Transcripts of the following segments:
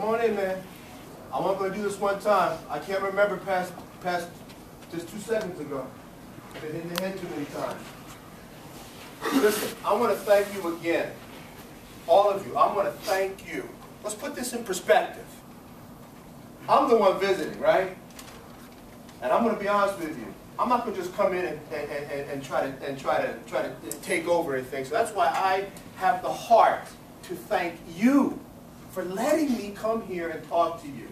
on in, man. I'm only going to do this one time. I can't remember past just 2 seconds ago. I've been hitting the head too many times. Listen, I want to thank you again. All of you, I want to thank you. Let's put this in perspective. I'm the one visiting, right? And I'm going to be honest with you. I'm not going to just come in and try to take over anything. So that's why I have the heart to thank you for letting me come here and talk to you.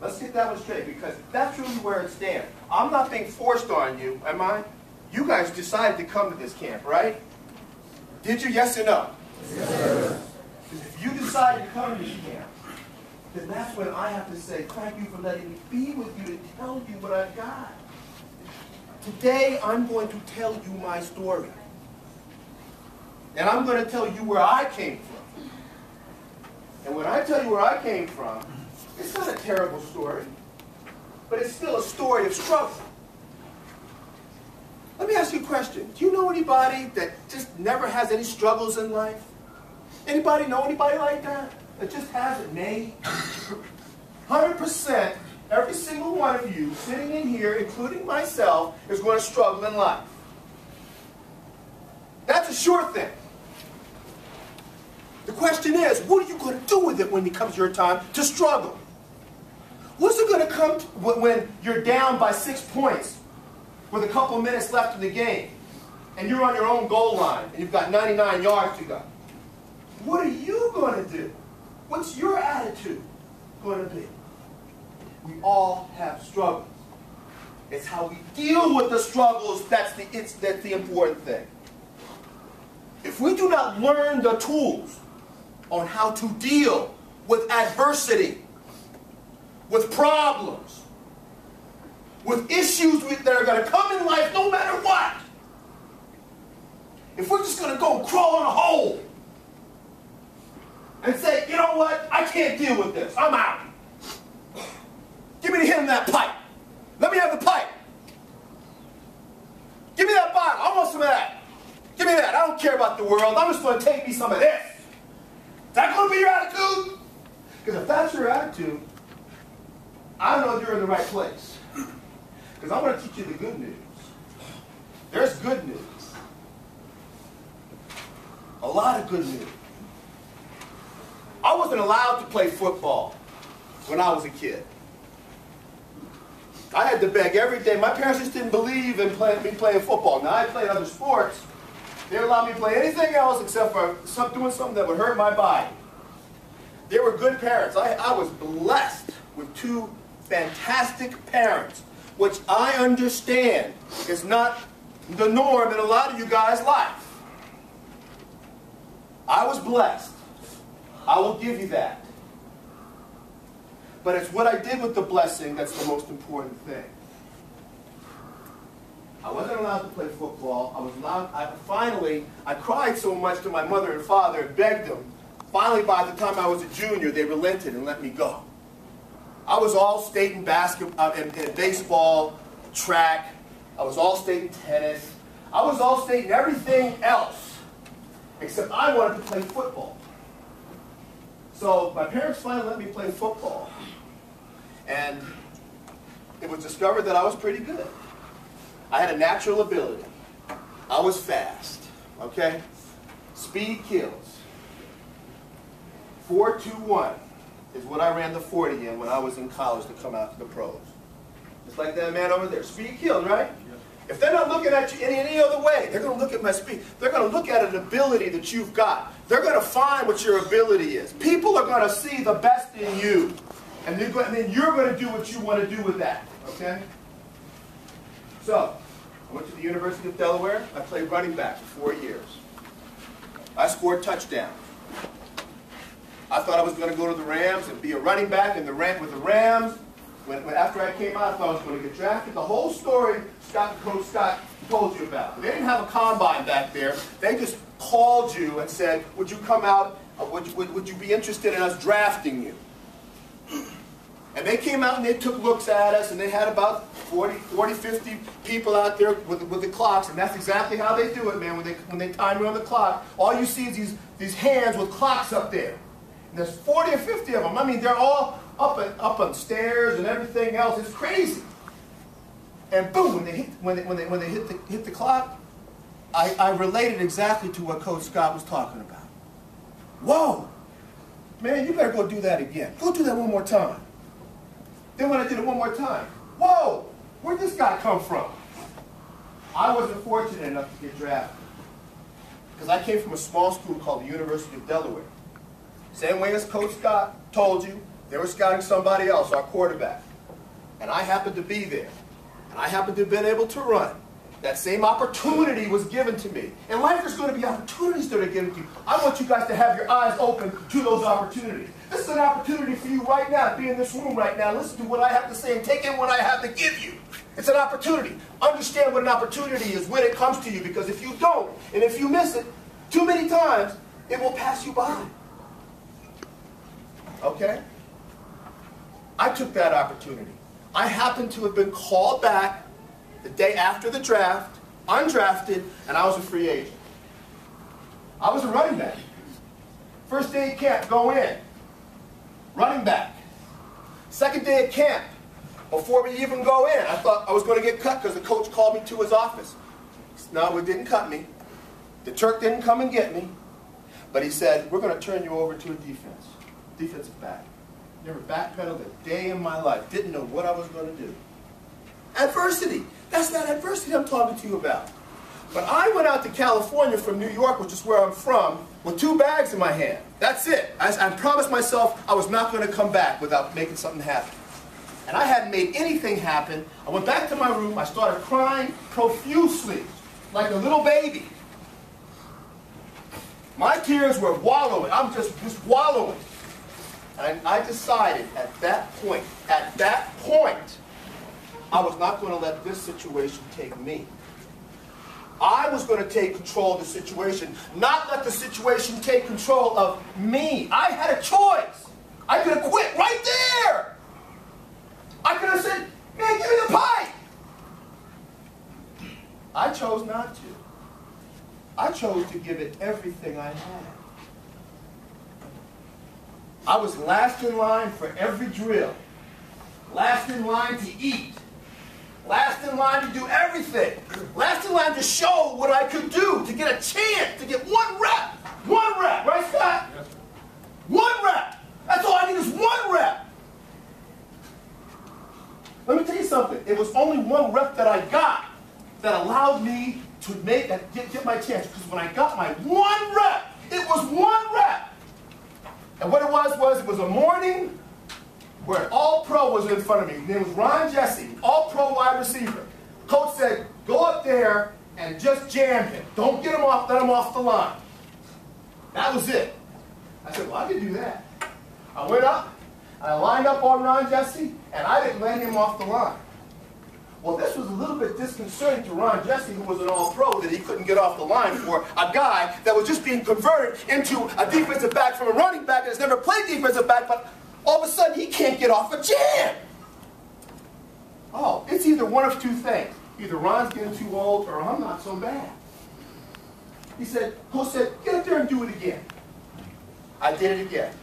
Let's get that one straight, because that's really where it stands. I'm not being forced on you, am I? You guys decided to come to this camp, right? Did you? Yes or no? Yes. Because if you decide to come to this camp, then that's when I have to say, thank you for letting me be with you and tell you what I've got. Today, I'm going to tell you my story. And I'm going to tell you where I came from. And when I tell you where I came from, it's not a terrible story, but it's still a story of struggle. Let me ask you a question. Do you know anybody that just never has any struggles in life? Anybody know anybody like that? That just hasn't made? 100%, every single one of you sitting in here, including myself, is going to struggle in life. That's a sure thing. The question is, what are you going to do with it when it comes your time to struggle? What's it going to come to when you're down by 6 points with a couple of minutes left in the game and you're on your own goal line and you've got 99 yards to go? What are you going to do? What's your attitude going to be? We all have struggles. It's how we deal with the struggles that's the important thing. If we do not learn the tools on how to deal with adversity, with problems, with issues that are going to come in life no matter what, if we're just going to go crawl in a hole and say, you know what, I can't deal with this, I'm out. Give me the hand in that pipe. Let me have the pipe. Give me that bottle. I want some of that. Give me that. I don't care about the world. I'm just going to take me some of this. Is that going to be your attitude? Because if that's your attitude, I don't know if you're in the right place. Because I'm going to teach you the good news. There's good news. A lot of good news. I wasn't allowed to play football when I was a kid. I had to beg every day. My parents just didn't believe in me playing football. Now, I played other sports. They allowed me to play anything else except for doing something that would hurt my body. They were good parents. I was blessed with 2 fantastic parents, which I understand is not the norm in a lot of you guys' life. I was blessed. I will give you that. But it's what I did with the blessing that's the most important thing. I wasn't allowed to play football. I was allowed. Finally, I cried so much to my mother and father and begged them. Finally, by the time I was a junior, they relented and let me go. I was all state in basketball, in baseball, track. I was all state in tennis. I was all state in everything else, except I wanted to play football. So my parents finally let me play football, and it was discovered that I was pretty good. I had a natural ability. I was fast, okay? Speed kills. 4.21 is what I ran the 40 in when I was in college to come out to the pros. Just like that man over there. Speed kills, right? If they're not looking at you in any other way, they're going to look at my speed. They're going to look at an ability that you've got. They're going to find what your ability is. People are going to see the best in you. And then you're going to do what you want to do with that. Okay? So, I went to the University of Delaware. I played running back for 4 years. I scored touchdowns. I thought I was going to go to the Rams and be a running back with the Rams. After I came out, I thought I was going to get drafted. The whole story Coach Scott told you about. They didn't have a combine back there. They just called you and said, would you come out, would you be interested in us drafting you? And they came out and they took looks at us, and they had about 40, 50 people out there with the clocks, and that's exactly how they do it, man. When they time you on the clock, all you see is these hands with clocks up there. And there's 40 or 50 of them. I mean, they're all up on stairs and everything else. It's crazy. And boom, when they hit the clock, I related exactly to what Coach Scott was talking about. Whoa, man, you better go do that again. Go do that one more time. Then when I did it one more time, whoa, where'd this guy come from? I wasn't fortunate enough to get drafted because I came from a small school called the University of Delaware. Same way as Coach Scott told you, they were scouting somebody else, our quarterback. And I happened to be there. And I happened to have been able to run. That same opportunity was given to me. In life, there's going to be opportunities that are given to you. I want you guys to have your eyes open to those opportunities. This is an opportunity for you right now, to be in this room right now. Listen to what I have to say and take in what I have to give you. It's an opportunity. Understand what an opportunity is when it comes to you, because if you don't, and if you miss it too many times, it will pass you by. Okay? I took that opportunity. I happened to have been called back the day after the draft, undrafted, and I was a free agent. I was a running back. First day at camp, go in. Running back. Second day at camp, before we even go in, I thought I was going to get cut because the coach called me to his office. No, it didn't cut me. The Turk didn't come and get me. But he said, we're going to turn you over to a defensive back. Never backpedaled a day in my life. Didn't know what I was going to do. Adversity. That's that adversity I'm talking to you about. But I went out to California from New York, which is where I'm from, with 2 bags in my hand. That's it. I promised myself I was not going to come back without making something happen. And I hadn't made anything happen. I went back to my room. I started crying profusely, like a little baby. My tears were wallowing. I'm just wallowing. And I decided at that point, I was not going to let this situation take me. I was going to take control of the situation, not let the situation take control of me. I had a choice. I could have quit right there. I could have said, man, give me the pipe. I chose not to. I chose to give it everything I had. I was last in line for every drill. Last in line to eat. Last in line to do everything. Last in line to show what I could do, to get a chance, to get 1 rep. 1 rep, right, Scott? Yes, sir. 1 rep. That's all I need is 1 rep. Let me tell you something. It was only 1 rep that I got that allowed me to get my chance. Because when I got my 1 rep, it was 1 rep. And what it was a morning where an all-pro was in front of me. His name was Ron Jesse, all-pro wide receiver. Coach said, go up there and just jam him. Don't get him off, let him off the line. That was it. I said, well, I can do that. I went up, and I lined up on Ron Jesse, and I didn't let him off the line. Well, this was a little bit disconcerting to Ron Jesse, who was an all-pro, that he couldn't get off the line for a guy that was just being converted into a defensive back from a running back that has never played defensive back, but all of a sudden he can't get off a jam. Oh, it's either one of 2 things. Either Ron's getting too old or I'm not so bad. He said, Coach said, get up there and do it again. I did it again.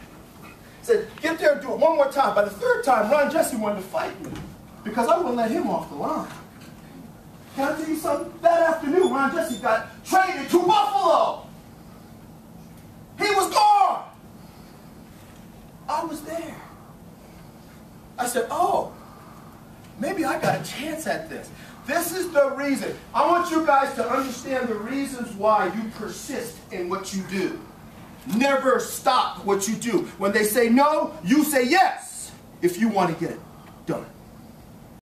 He said, get up there and do it one more time. By the 3rd time, Ron Jesse wanted to fight me because I wouldn't let him off the line. Can I tell you something? That afternoon, Ron Jesse got traded to Buffalo. He was gone. I was there. I said, oh, maybe I got a chance at this. This is the reason. I want you guys to understand the reasons why you persist in what you do. Never stop what you do. When they say no, you say yes if you want to get it done.